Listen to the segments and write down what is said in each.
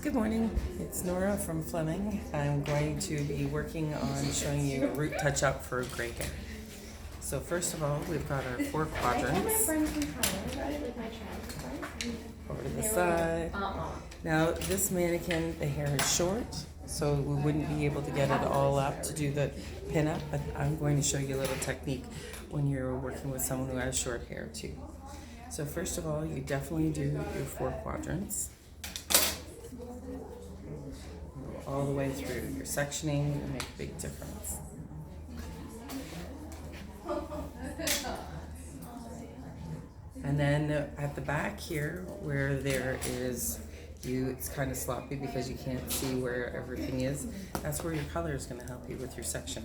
Good morning, it's Nora from Fleming. I'm going to be working on showing you a root touch-up for gray hair. So first of all, we've got our 4 quadrants. Over to the side. Now this mannequin, the hair is short, so we wouldn't be able to get it all up to do the pin-up, but I'm going to show you a little technique when you're working with someone who has short hair too. So first of all, you definitely do your 4 quadrants. Go all the way through. Your sectioning will make a big difference. And then at the back here, where there is it's kind of sloppy because you can't see where everything is. That's where your color is going to help you with your sectioning.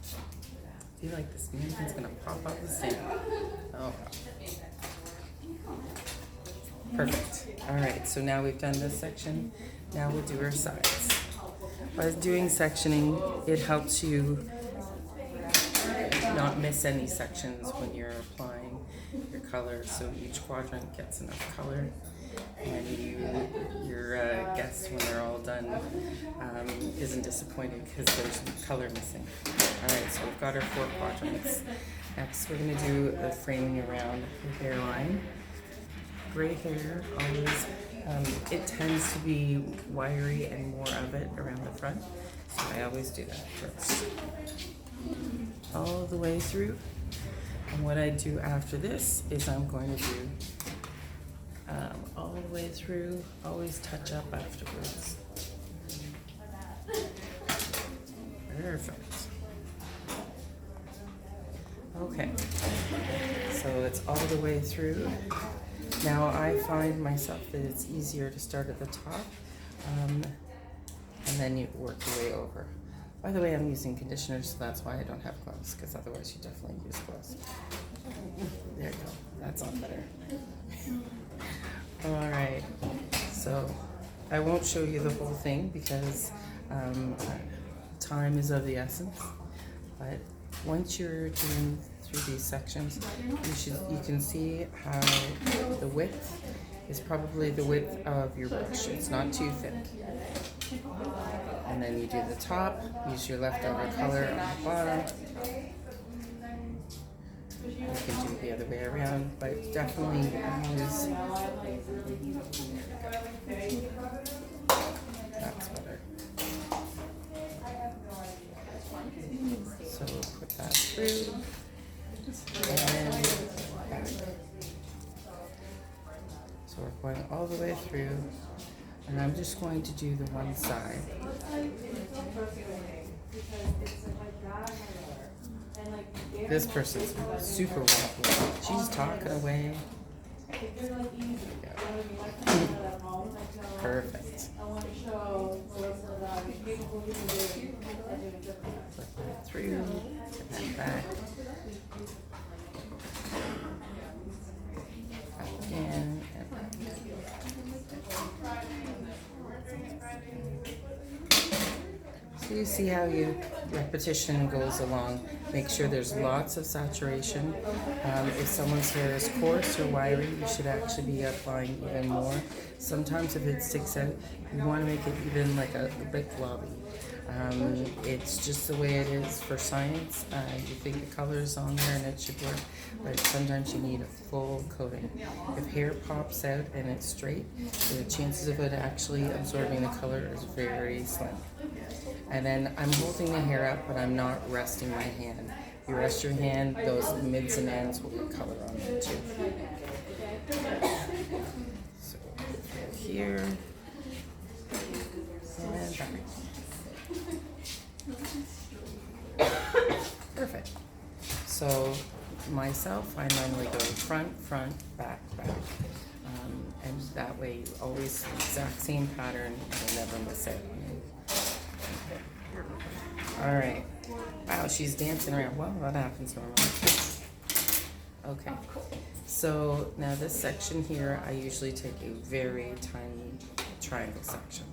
I feel like this mannequin's going to pop up the same. Oh, perfect. All right, so now we've done this section. Now we'll do our sides. By doing sectioning, it helps you not miss any sections when you're applying your color, so each quadrant gets enough color, and your guest, when they're all done, isn't disappointed because there's color missing. Alright, so we've got our 4 quadrants. Next we're going to do the framing around the hairline. Gray hair always, it tends to be wiry and more of it around the front, so I always do that first. All the way through. And what I do after this is I'm going to do all the way through, always touch up afterwards. Perfect. Okay, so it's all the way through. Now I find myself that it's easier to start at the top and then you work your way over. By the way, I'm using conditioner, so that's why I don't have gloves, because otherwise you definitely use gloves. There you go. That's on better. Alright, so I won't show you the whole thing because time is of the essence, but once you're doing through these sections, you can see how the width is probably the width of your brush. It's not too thick. And then you do the top, use your leftover color on the bottom. You can do the other way around, but definitely use, that's better. So put that through, and back. So we're going all the way through. And I'm just going to do the one side. This person's super waffly. She's talking away. Perfect. Flip that through, and then back. Back again, and back. So you see how your repetition goes along. Make sure there's lots of saturation. If someone's hair is coarse or wiry, you should actually be applying even more. Sometimes if it sticks out, you want to make it even like a bit globby. It's just the way it is for science. You think the color is on there and it should work, but sometimes you need a full coating. If hair pops out and it's straight, the chances of it actually absorbing the color is very slim. And then I'm holding the hair up, but I'm not resting my hand. You rest your hand, those mids and ends will get color on them too. So here and back. Perfect. So myself, I normally go front, back, and that way you always exact same pattern and you'll never miss it. All right. Wow, she's dancing around. Well, that happens normally. Okay. So now this section here, I usually take a very tiny triangle section.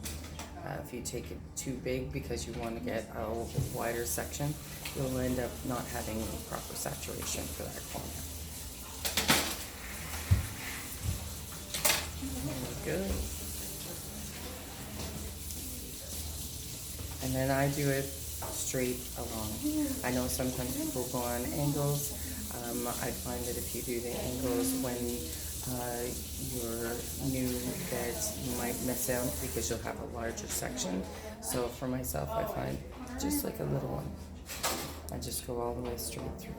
If you take it too big because you want to get a wider section, you'll end up not having proper saturation for that corner. and I do it straight along. I know sometimes people go on angles. I find that if you do the angles when you're new, that you might miss out because you'll have a larger section. So for myself, I find just like a little one. I just go all the way straight through.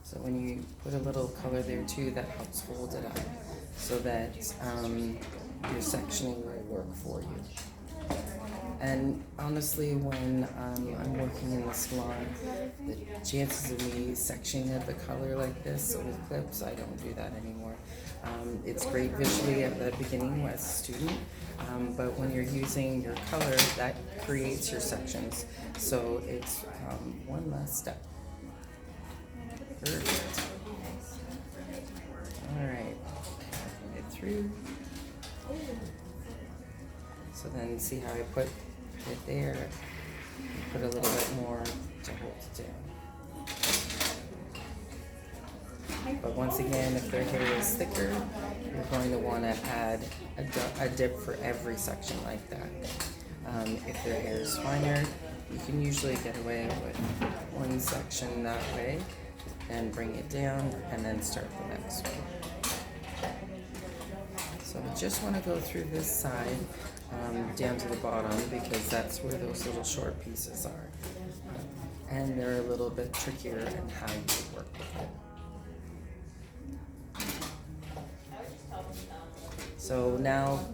So when you put a little color there too, that helps hold it up so that your sectioning will work for you. And honestly, when I'm working in the salon, the chances of me sectioning the color like this with clips, I don't do that anymore. It's great visually at the beginning as a student, but when you're using your color, that creates your sections. So it's one last step. Perfect. All right, get through. So then see how I put it there, put a little bit more to hold it down. But once again, if their hair is thicker, you're going to want to add a dip for every section like that. If their hair is finer, you can usually get away with one section that way and bring it down and then start the next one. So I just want to go through this side down to the bottom because that's where those little short pieces are. And they're a little bit trickier in how you work with it. So now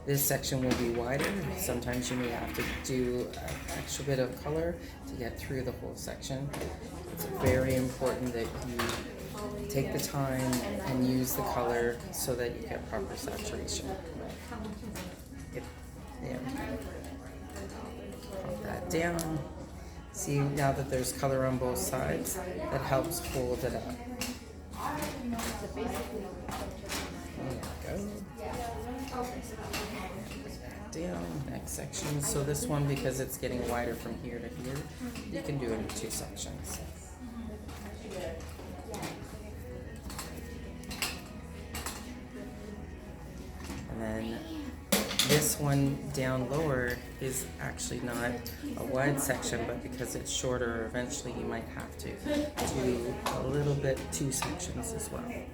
this section will be wider. Sometimes you may have to do an extra bit of color to get through the whole section. It's very important that you take the time and use the color so that you get proper saturation. There. Pop that down. See, now that there's color on both sides, that helps hold it up. There we go. Down, next section. So this one, because it's getting wider from here to here, you can do it in two sections. And then this one down lower is actually not a wide section, but because it's shorter, eventually you might have to do a little bit, two sections as well. You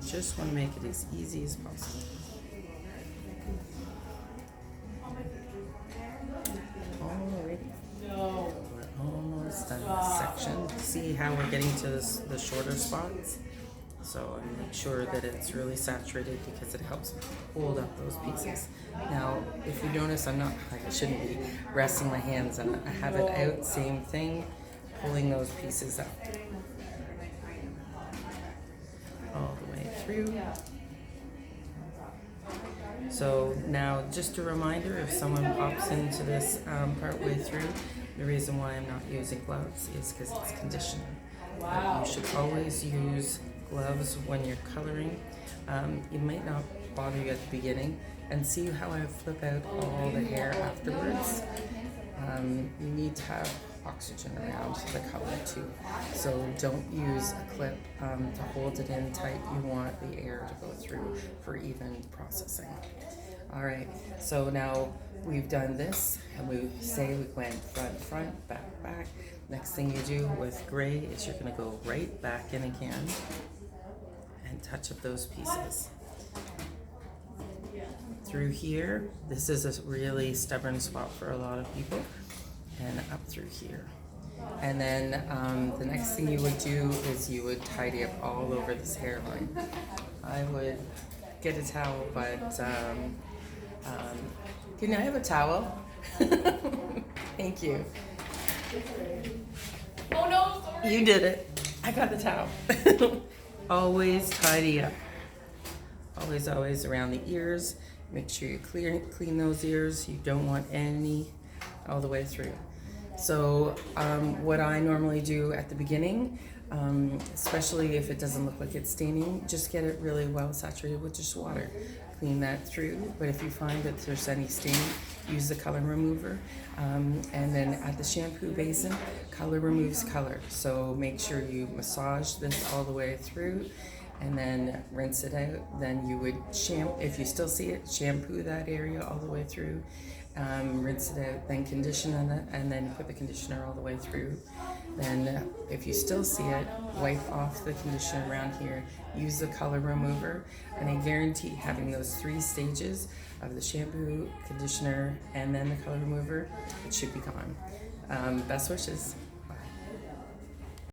just want to make it as easy as possible. Alrighty. We're almost done this section. See how we're getting to the shorter spots? So I make sure that it's really saturated because it helps hold up those pieces. Now, if you notice, I shouldn't be resting my hands on it. I have it out, same thing, pulling those pieces up. All the way through. So now, just a reminder, if someone pops into this part way through, the reason why I'm not using gloves is because it's conditioner. You should always use gloves when you're coloring. It might not bother you at the beginning, and see how I flip out all the hair afterwards. You need to have oxygen around the color too, so don't use a clip to hold it in tight. You want the air to go through for even processing. All right, so now we've done this, and we went front, back. Next thing you do with gray is you're going to go right back in again and touch up those pieces. Through here, this is a really stubborn spot for a lot of people, and up through here. And then the next thing you would do is you would tidy up all over this hairline. I would get a towel, but can I have a towel? Thank you. Oh no, sorry. You did it. I got the towel. Always tidy up. Always around the ears. Make sure you clean those ears. You don't want any all the way through. So what I normally do at the beginning, especially if it doesn't look like it's staining, just get it really well saturated with just water. clean that through. But if you find that there's any stain, use the color remover. And then at the shampoo basin, color removes color. So make sure you massage this all the way through and then rinse it out. Then you would if you still see it, shampoo that area all the way through, rinse it out, then condition it, and then put the conditioner all the way through. Then if you still see it, wipe off the conditioner around here, use the color remover, and I guarantee having those 3 stages of the shampoo, conditioner, and then the color remover, it should be gone. Best wishes.